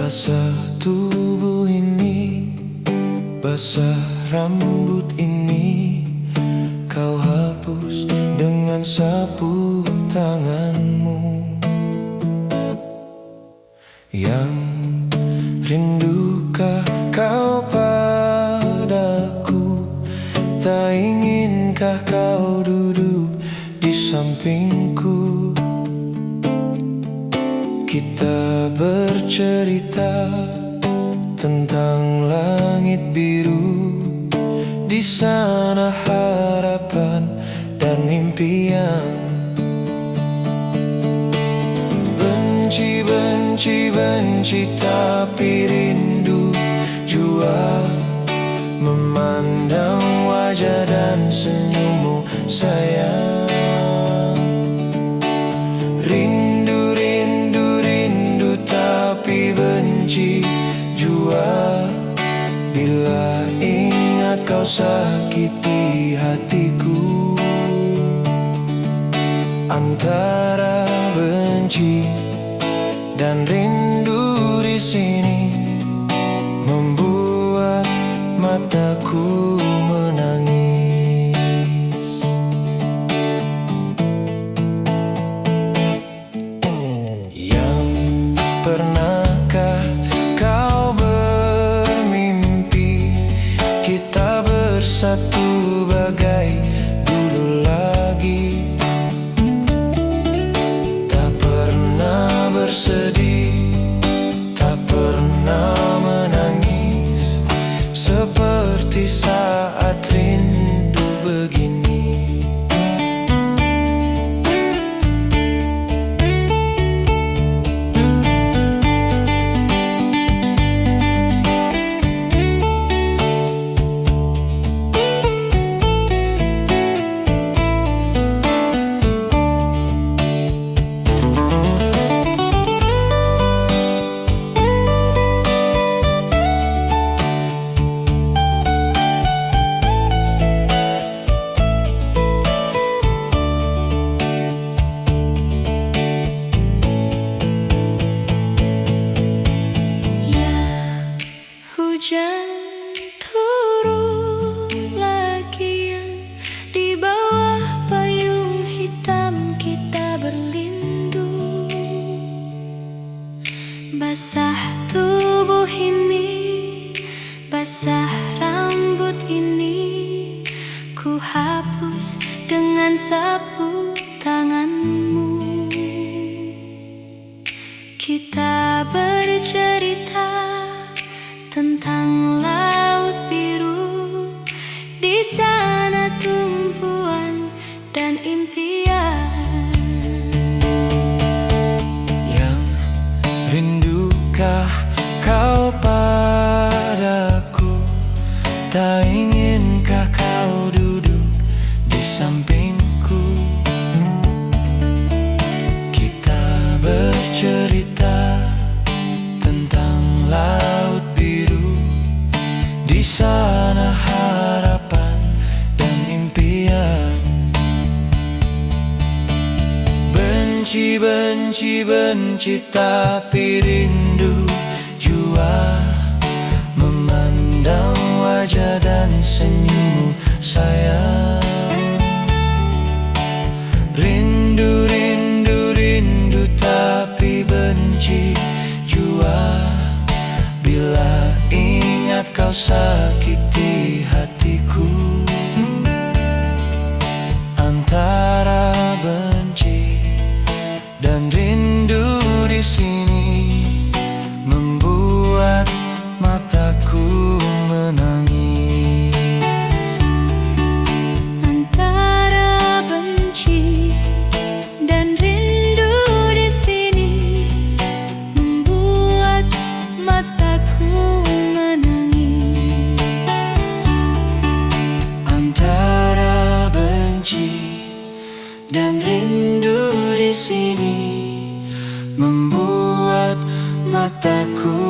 Basah tubuh ini, basah rambut ini, kau hapus dengan sapu tanganmu. Yang rindukah kau padaku? Tak inginkah kau duduk di sampingku? Kita bercerita tentang langit biru. Di sana harapan dan impian. Benci, benci, benci, tapi rindu jua memandang wajah dan senyummu sayang. Rindu, rindu, rindu, tapi benci jua bila ingat kau sakiti hatiku. Antara benci dan rindu di sini membuat mataku menangis. Yang pernahkah kau bermimpi kita bersatu bagai dulu lagi? Bersedih, tak pernah menangis seperti saat rindu begini. Hujan turun lagi, di bawah payung hitam kita berlindung. Basah tubuh ini, basah rambut ini, ku hapus dengan sapu tanganmu. Kita bercerita tentang laut biru. Di sana tumpuan dan impian. Yang rindukah kau padaku? Tak inginkah kau duduk di sampingku? Kita bercerita tentang laut biru. Di sana harapan dan impian. Benci, benci, benci, tapi rindu jua memandang wajah dan senyummu sayang. Rindu, rindu, rindu, tapi benci jua bila ingat kau sakiti hatiku. Antara benci dan rindu di sini membuat mataku menangis. Antara benci dan rindu di sini membuat mataku menangis. Antara benci dan rindu di sini membuat mataku